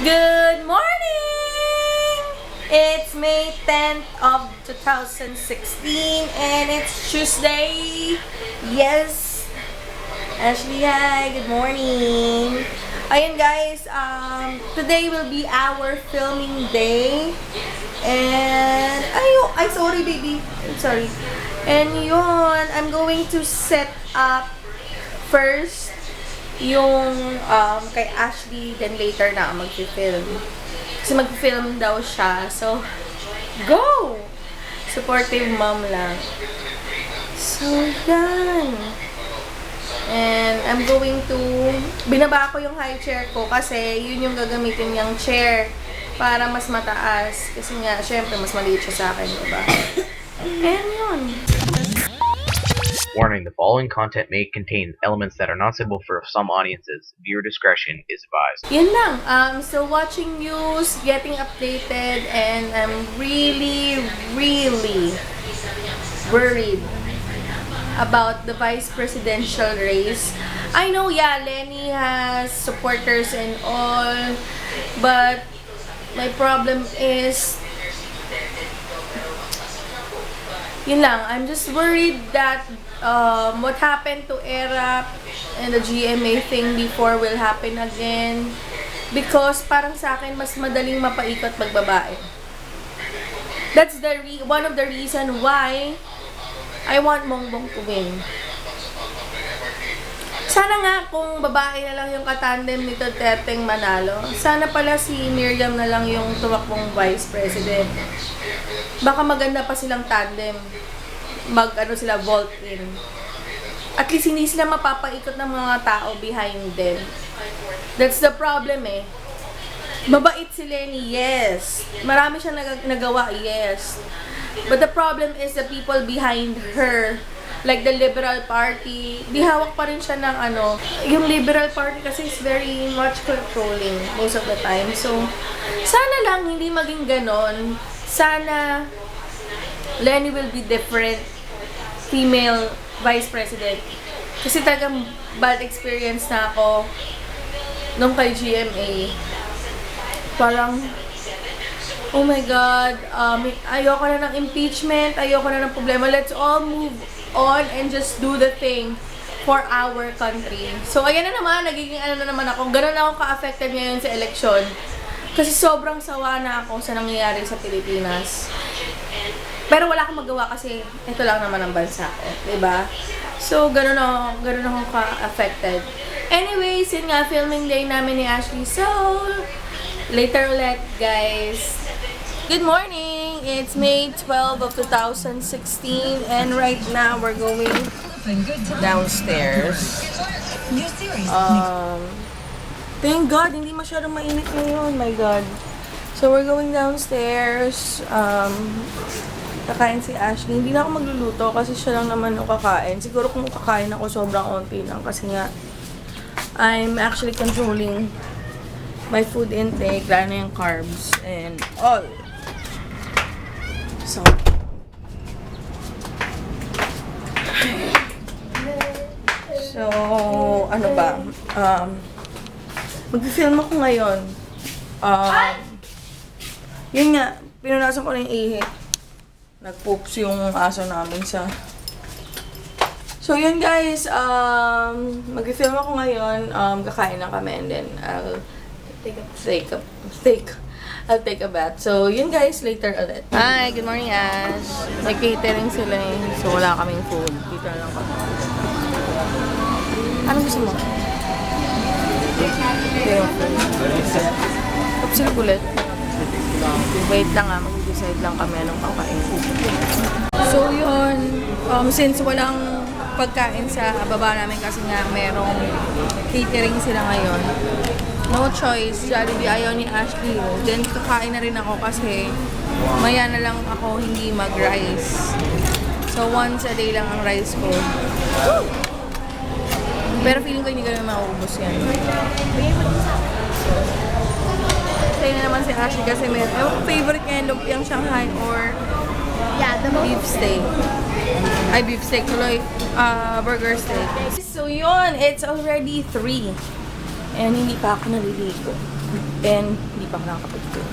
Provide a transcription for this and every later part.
Good morning! It's May 10th of 2016 and it's Tuesday. Yes! Ashley, hi! Good morning! Ayun guys, today will be our filming day. And, ay sorry baby. I'm sorry. And yun, I'm going to set up first yung kay Ashley, then later na mag-film. Kasi mag-film daw siya. So, go! Supportive mom lang. So, yan. And I'm going to, binaba ko yung high chair ko kasi yun yung gagamitin niyang chair para mas mataas. Kasi nga, syempre, mas maliit siya sa akin, diba? And yun. Warning, the following content may contain elements that are not suitable for some audiences. Viewer discretion is advised. Yun lang. So watching news, getting updated, and I'm really worried about the vice presidential race. I know, yeah, Lenny has supporters and all, but my problem is, yun lang, I'm just worried that what happened to ERAP and the GMA thing before will happen again. Because parang sa akin, mas madaling mapaikot magbabae. That's the one of the reason why I want Bongbong to win. Sana nga kung babae na lang yung katandem nito Teteng manalo, sana pala si Miriam na lang yung tumakbong vice president. Baka maganda pa silang tandem. Sila vault in. At least hindi sila mapapaikot ng mga tao behind them. That's the problem eh. Mabait si Lenny, yes. Marami siyang nagawa, yes. But the problem is the people behind her. Like the Liberal Party, di hawak pa rin siya ng yung Liberal Party kasi is very much controlling most of the time. So, sana lang hindi maging ganon. Sana Lenny will be different female vice president. Kasi talagang bad experience na ako nung kay GMA. Parang, oh my God, ayoko na ng impeachment, ayoko na ng problema. Let's all move on and just do the thing for our country. So, ayan na naman, nagiging na naman ako. Ganun ako ka-affected ngayon sa eleksyon. Kasi sobrang sawa na ako sa nangyayari sa Pilipinas. Pero wala akong magawa kasi ito lang naman ang bansa ko, diba? So, ganun ako ka-affected. Anyways, yun nga, filming day namin ni Ashley. So, later ulit, guys. Good morning! It's May 12 of 2016 and right now we're going downstairs. Thank God, hindi masyadong mainit ngayon. My God. So, we're going downstairs. Kakain si Ashley. Hindi na ako magluluto kasi siya lang naman yung kakain. Siguro kung kakain ako, sobrang onti lang. Kasi nga, I'm actually controlling my food intake, lalo na yung carbs and all. So, ano ba? Mag-film ako ngayon. Yun nga, pinunasan ko na yung ihi. Nag-poops yung aso namin sa... So, yun guys, mag-film ako ngayon. Kakain na kami and then I'll take a bath. So, yun guys, later ulit. Hi, good morning Ash. May catering sila eh. So, wala kaming food. Dito na lang kami. Anong gusto mo? Oops, sila ulit. Wait lang mag-decide lang kami anong kakain. So, yun. Since walang pagkain sa baba namin kasi nga merong catering sila ngayon. No choice. Jollibee ayaw ni Ashley. Then, kakain na rin ako kasi maya na lang ako hindi mag-rice. So, once a day lang ang rice ko. Pero feeling ko hindi kami mauubos yan. Kaya na naman si Ashley kasi may favorite niya yung lumpiang Shanghai or beef steak. Ay, beef steak. Tuloy, burger steak. So, yun. It's already 3. And hindi pa ako naliligo. And hindi pa ako nakakapag-film.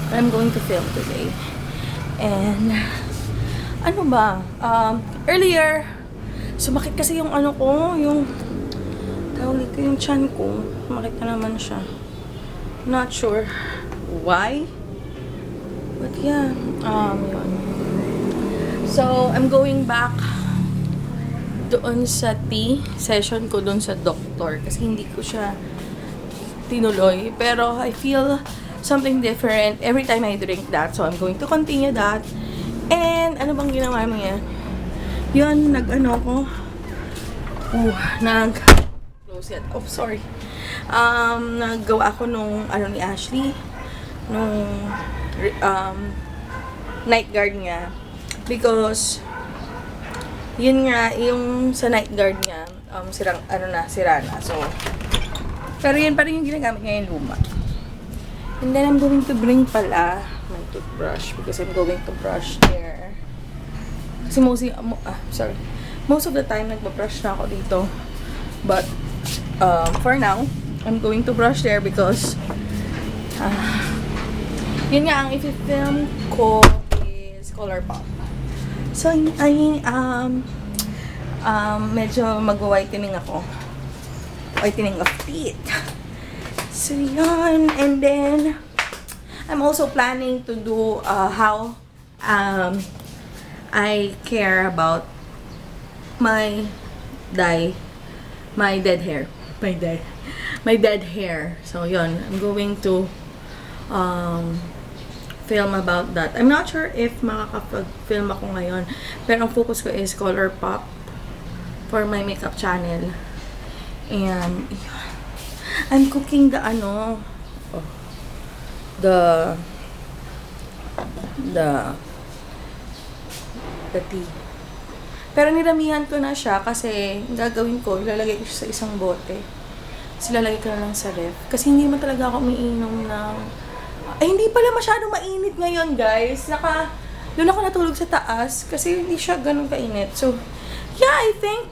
But I'm going to film today. And ano ba? Earlier, sumakit kasi yung ano ko, yung tawag ko yung chan ko. Sumakit na naman siya. Not sure why. But yeah, yun. So, I'm going back doon sa tea session ko doon sa doctor kasi hindi ko siya tinuloy. Pero I feel something different every time I drink that. So, I'm going to continue that. And, ano bang ginawa mo yan? Yun, nag-ano ko. Close it. Oh, sorry. Naggawa ako nung, ano ni Ashley, nung, night guard niya. Because, yun nga, yung sa night guard niya, sira na. So, pero yun pa rin yung ginagamit niya yung luma. And then, I'm going to bring pala my toothbrush because I'm going to brush there. Kasi most of the time, nagbabrush na ako dito. But, for now, I'm going to brush there because, yun nga, ang i-film ko is ColourPop. So, medyo mag-whitening ako. Whitening of teeth. So, yun. And then, I'm also planning to do how I care about my dead hair. My dead hair. So, yun. I'm going to film about that. I'm not sure if makakapag-film ako ngayon. Pero ang focus ko is ColourPop for my makeup channel. And, I'm cooking the tea. Pero niramihan ko na siya kasi gagawin ko, ilalagay ko siya sa isang bote. Tapos ilalagay ko na lang sa ref. Kasi hindi man talaga ako umiinom ng... Ay, hindi pala masyadong mainit ngayon, guys. Doon ako natulog sa taas kasi hindi siya ganun kainit. So, yeah, I think,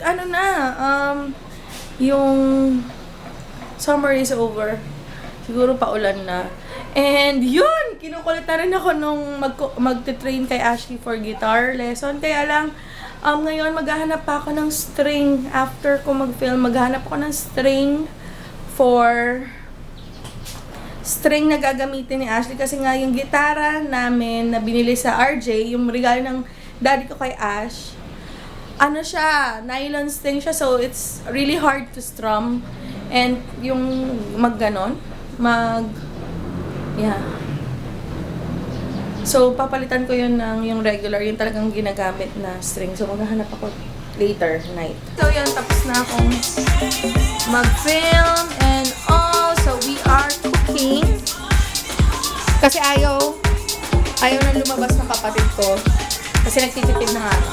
yung summer is over. Siguro paulan na. And yun, kinukulit na rin ako nung magte-train kay Ashley for guitar lesson. Kaya lang, ngayon maghahanap pa ako ng string. After ko mag-film, maghahanap ako ng string na gagamitin ni Ashley. Kasi nga yung gitara namin na binili sa RJ, yung regalo ng daddy ko kay Ash, ano siya, nylon string siya. So, it's really hard to strum. And yung yeah. So, papalitan ko yun ng yung regular, yung talagang ginagamit na string. So, maghahanap ako later, night. So, yun, tapos na akong mag-film and all. So, we are cooking. Kasi ayaw na lumabas ng kapatid ko. Kasi nagtitipid na nga ako.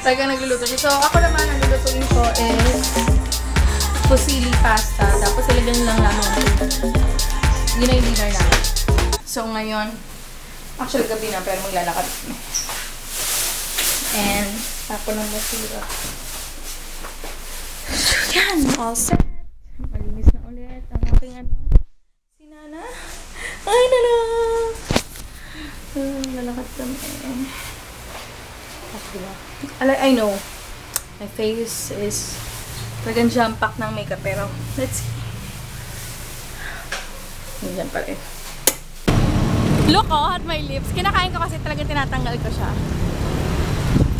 Talagang nagluluto siya. So, ako naman, ang lulutuin ko is fusilli pasta. Tapos, ilagyan lang namin. Yun na yung dinner namin. So, ngayon, actually gabi na, pero maglalakad. And, ako ng masira. So, yan, all set. Malinis na ulit ang aking si Nana. Ay, Nana! Lalakad kami. I know, my face is talagang jam-pack ng makeup, pero let's see. Yan pa rin. Look, at my lips. Kinakain ko kasi talagang tinatanggal ko siya.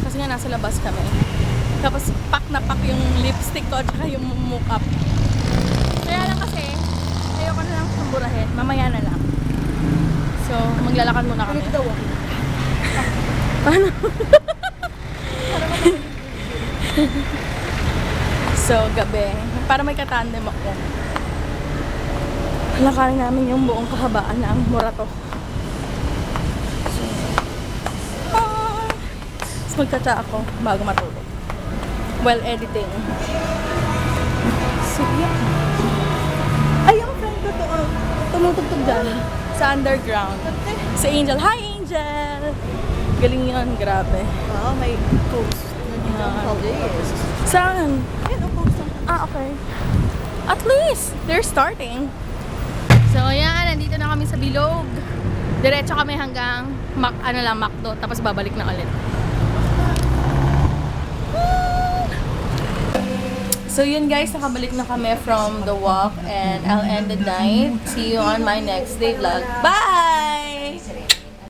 Kasi nga nasa labas kami. Tapos pack na pack yung lipstick ko at saka yung makeup. Kaya lang kasi, ayoko na lang samburahin. Mamaya na lang. So, maglalakad muna kami. Paano? So, gabi. Para may katandem ako. Lakarin namin yung buong kahabaan ng Morato. So, tapos magkatsa ako bago matulog. While editing. So, yeah. Ay, yung friend ko to, tumutugtog dyan. Sa underground. Si Angel. Hi, Angel! Galing yun, grabe. Wow, may post. Saan? Yan, ang post. Ah, okay. At least, they're starting. So, ayan, nandito na kami sa Bilog. Diretso kami hanggang McDo, tapos babalik na ulit. So yun guys, nakabalik na kami from the walk and I'll end the night. See you on my next day vlog. Bye!